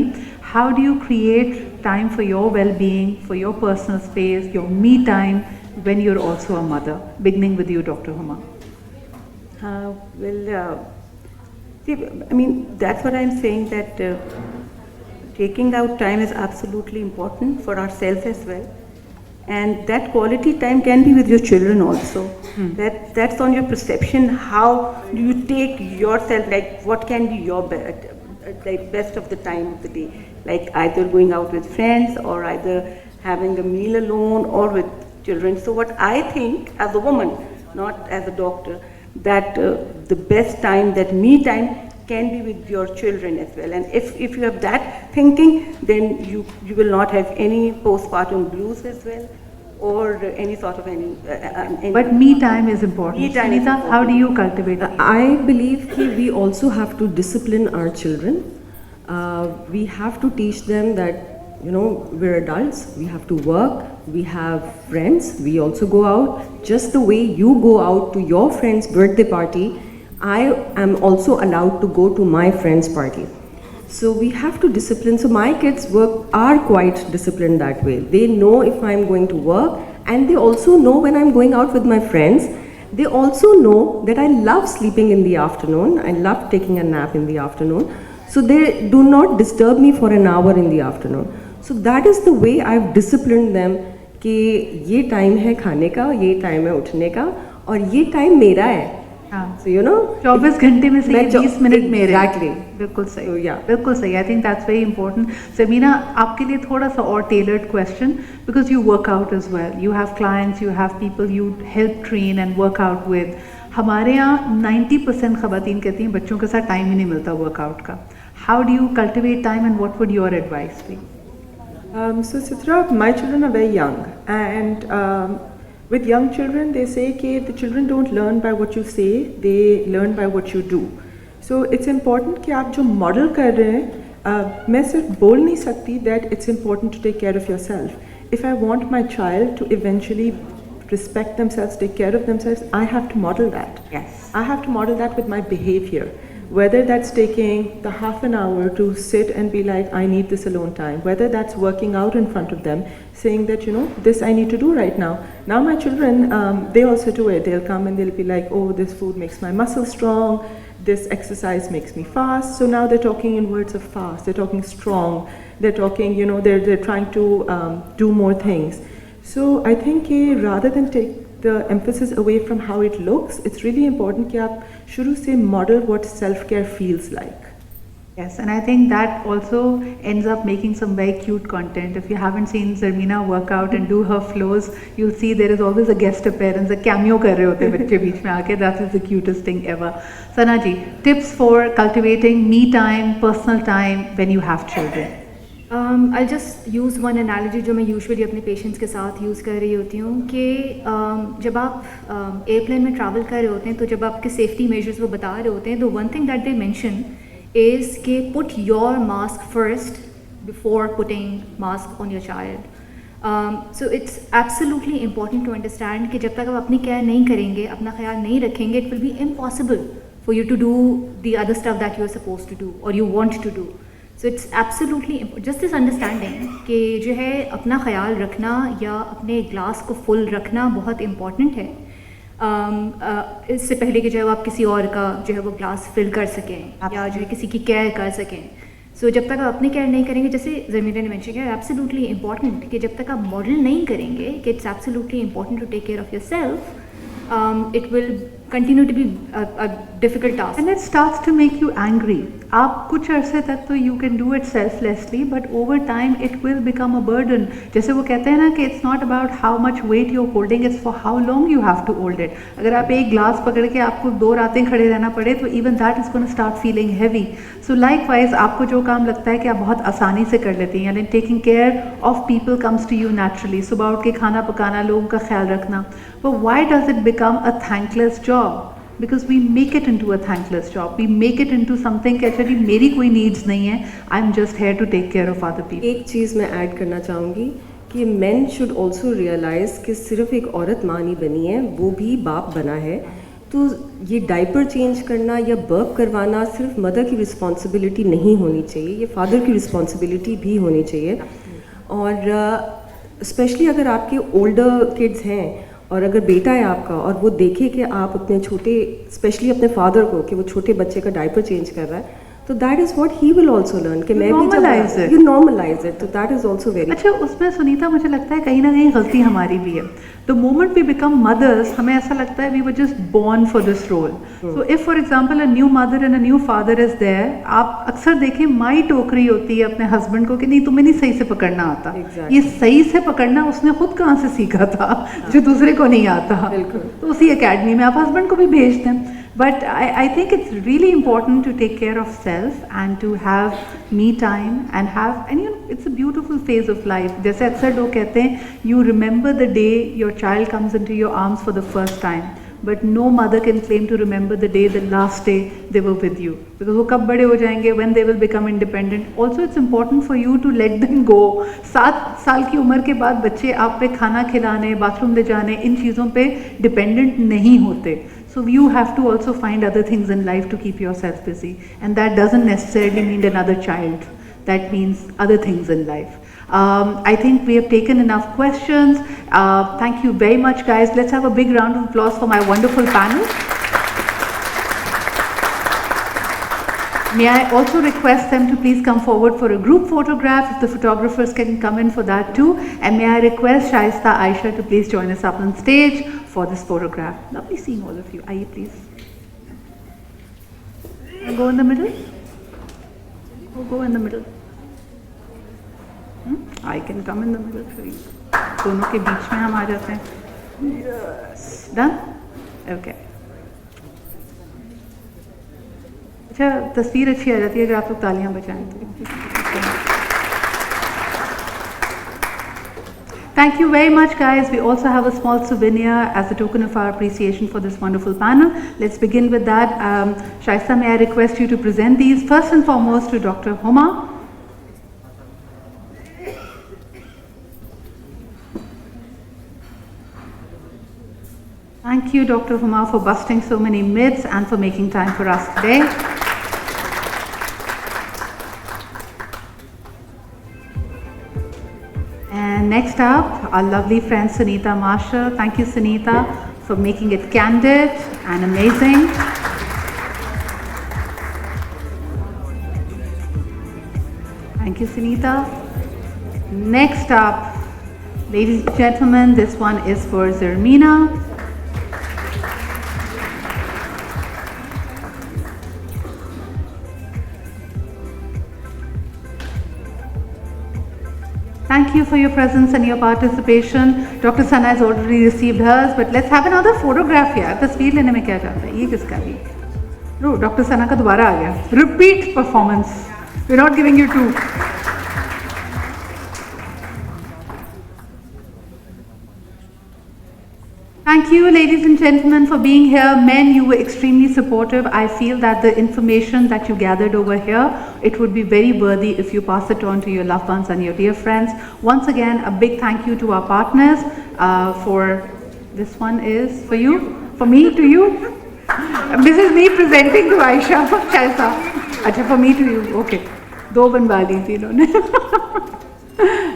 how do you create time for your well being, for your personal space, your me time when you are also a mother, beginning with you doctor Huma.
See, I mean, that's what I'm saying, that taking out time is absolutely important for ourselves as well. And that quality time can be with your children also. That's on your perception. How do you take yourself, like what can be your best of the time of the day? Like either going out with friends or either having a meal alone or with children. So what I think as a woman, not as a doctor, that the best time, that me time, can be with your children as well. And if you have that thinking, then you will not have any postpartum blues as well, or any sort of any
But me time is important.
Me time is
Sunita, how do you cultivate it?
I believe that we also have to discipline our children. We have to teach them that, you know, we're adults, we have to work, we have friends, we also go out. Just the way you go out to your friend's birthday party, I am also allowed to go to my friend's party. So we have to discipline. So my kids are quite disciplined that way. They know if I'm going to work, and they also know when I'm going out with my friends. They also know that I love sleeping in the afternoon. I love taking a nap in the afternoon. So they do not disturb me for an hour in the afternoon. So that is the way I've disciplined them कि ये time है खाने का, ये time है उठने का, और ये time मेरा है. So you know,
24 घंटे में से 20 मिनट मेरे.
Exactly.
बिल्कुल सही.
So, yeah.
बिल्कुल सही. I think that's very important. Zarmeena, आपके लिए थोड़ा सा और tailored question, because you work out as well. You have clients, you have people you help train and work out with. हमारे यहाँ 90% ख़वातीन कहती हैं बच्चों के साथ टाइम ही नहीं मिलता वर्कआउट का. How do you cultivate time, and what would your advice be?
So Sitra, my children are very young, and with young children, they say that the children don't learn by what you say, they learn by what you do. So it's important कि आप जो model कर रहे हैं, मैं सिर्फ बोल नहीं सकती that it's important to take care of yourself. If I want my child to eventually respect themselves, take care of themselves, I have to model that.
Yes.
I have to model that with my behavior. Whether that's taking the half an hour to sit and be like, I need this alone time. Whether that's working out in front of them, saying that, you know, this I need to do right now. Now my children, they also do it. They'll come and they'll be like, oh, this food makes my muscles strong. This exercise makes me fast. So now they're talking in words of fast. They're talking strong. They're talking, you know, they're trying to do more things. So I think rather than take the emphasis away from how it looks, it's really important कि आप शुरू से model what self-care feels like.
Yes, and I think that also ends up making some very cute content. If you haven't seen Zarmeena work out and do her flows, you'll see there is always a guest appearance, a cameo कर रहे होते हैं बच्चे बीच में आके. That is the cutest thing ever. Sana ji, tips for cultivating me time, personal time when you have children.
I'll just use one analogy जो मैं usually अपने patients के साथ use कर रही होती हूँ कि जब आप airplane में travel कर रहे होते हैं तो जब आपके safety measures वो बता रहे होते हैं, तो one thing that they mention is कि put your mask first before putting mask on your child. So it's absolutely important to understand कि जब तक आप अपनी care नहीं करेंगे, अपना ख्याल नहीं रखेंगे, it will be impossible for you to do the other stuff that you are supposed to do or you want to do. So it's absolutely just this understanding कि जो है अपना ख्याल रखना या अपने ग्लास को फुल रखना बहुत इम्पॉर्टेंट है. इससे पहले कि जो है वो आप किसी और का जो है वो ग्लास फिल कर सकें या जो है किसी की केयर कर सकें। सो जब तक आप अपनी केयर नहीं करेंगे, जैसे ज़मीरा ने मेंशन किया, एब्सोल्युटली इंपॉर्टेंट कि जब तक आप मॉडल नहीं करेंगे कि it's absolutely important to take care of your self, it will continue to be a difficult task.
And it starts to make you angry. आप कुछ अरसे तक तो you can do it selflessly, but over time it will become a burden. जैसे वो कहते हैं ना कि it's not about how much weight you're holding, it's for how long you have to hold it. अगर आप एक ग्लास पकड़ के आपको 2 रातें खड़े रहना पड़े तो even that is going to start feeling heavy. So likewise आपको जो काम लगता है कि आप बहुत आसानी से कर लेते हैं, यानी taking care of people comes to you naturally. सुबह उठ के खाना पकाना, लोगों का ख्याल रखना. But why does it become a thankless job? Because we make it into a thankless job. We make it into something कि अच्छा जी मेरी कोई needs नहीं है. I'm just here to take care of other people.
एक चीज़ मैं add करना चाहूँगी कि men should also realize कि सिर्फ एक औरत माँ नहीं बनी है, वो भी बाप बना है। तो ये डायपर चेंज करना या बर्प करवाना सिर्फ मदर की रिस्पॉन्सिबिलिटी नहीं होनी चाहिए, ये फादर की रिस्पॉन्सिबिलिटी भी होनी चाहिए। और स्पेशली अगर आपके ओल्डर किड्स हैं और अगर बेटा है आपका और वो देखे कि आप अपने छोटे, स्पेशली अपने फादर को, कि वो छोटे बच्चे का डायपर चेंज कर रहा है, तो that is what he will also learn कि मैं भी जब यू नॉर्मलाइज इट, तो दैट इज़ आल्सो वेरी।
अच्छा, उसमें सुनीता मुझे लगता है कहीं ना कहीं गलती हमारी भी है। The moment we become mothers, हमें ऐसा लगता है we were just born for this role. So if for example a new mother and a new father is there, आप अक्सर देखें माई टोकरी होती है अपने हस्बैंड को कि नहीं तुम्हें नहीं सही से पकड़ना आता। ये सही से पकड़ना उसने खुद कहाँ से सीखा था जो दूसरे को नहीं आता। तो उसी अकेडमी में आप हस्बैंड को भी भेज दें। But I think it's really important to take care of self and to have me time and you know, it's a beautiful phase of life. जैसे अक्सर लोग कहते हैं, you remember the day your child comes into your arms for the first time, but no mother can claim to remember the day, the last day they were with you, because वो कब बड़े हो जाएंगे, when they will become independent. Also it's important for you to let them go. 7 साल की उम्र के बाद बच्चे आप पे खाना खिलाने, बाथरूम ले जाने, इन चीज़ों पे डिपेंडेंट नहीं होते. So you have to also find other things in life to keep yourself busy, and that doesn't necessarily mean another child. That means other things in life. I think we have taken enough questions. Thank you very much, guys. Let's have a big round of applause for my wonderful panel. May I also request them to please come forward for a group photograph, if the photographers can come in for that too. And may I request Shaista Aisha to please join us up on stage for this photograph. Lovely seeing all of you. Aye, please. Go in the middle. Go in the middle. I can come in the middle for you. दोनों के बीच में हम आ जाते हैं. Yes. Done? Okay. अच्छा, तस्वीर अच्छी आ जाती है अगर आप लोग तालियां बजाएं तो. Thank you very much, guys. We also have a small souvenir as a token of our appreciation for this wonderful panel. Let's begin with that. Shaista, may I request you to present these first and foremost to Dr. Homa. Thank you, Dr. Homa, for busting so many myths and for making time for us today. And next up, our lovely friend Sunita Marshall. Thank you, Sunita, for making it candid and amazing. Thank you, Sunita. Next up, ladies and gentlemen, this one is for Zarmeena. Thank you for your presence and your participation. Dr. Sana has already received hers, but let's have another photograph here. तस्वीर लेने में क्या जाता है? ये किसका भी? लो, Dr. Sana का दोबारा आ गया. Repeat performance. We're not giving you 2. Thank you, ladies and gentlemen, for being here. Men, you were extremely supportive. I feel that the information that you gathered over here, it would be very worthy if you pass it on to your loved ones and your dear friends. Once again, a big thank you to our partners for, this one is for you, for me to you. This is me presenting to Aisha. Shaista. Acha, for me to you. Okay. 2 बनवा दी थी इन्होंने.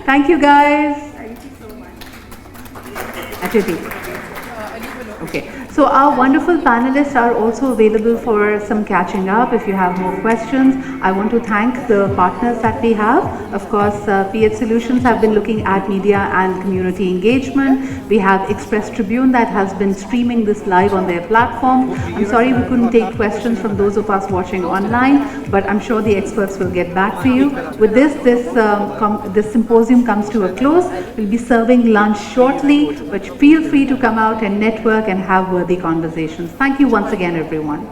Thank you, guys. Thank you so much. अच्छा, ठीक. Okay, So our wonderful panelists are also available for some catching up if you have more questions. I want to thank the partners that we have. Of course, PH Solutions have been looking at media and community engagement. We have Express Tribune that has been streaming this live on their platform. I'm sorry we couldn't take questions from those of us watching online, but I'm sure the experts will get back to you. With this symposium comes to a close. We'll be serving lunch shortly, but feel free to come out and network and have worthy conversations. Thank you once again, everyone.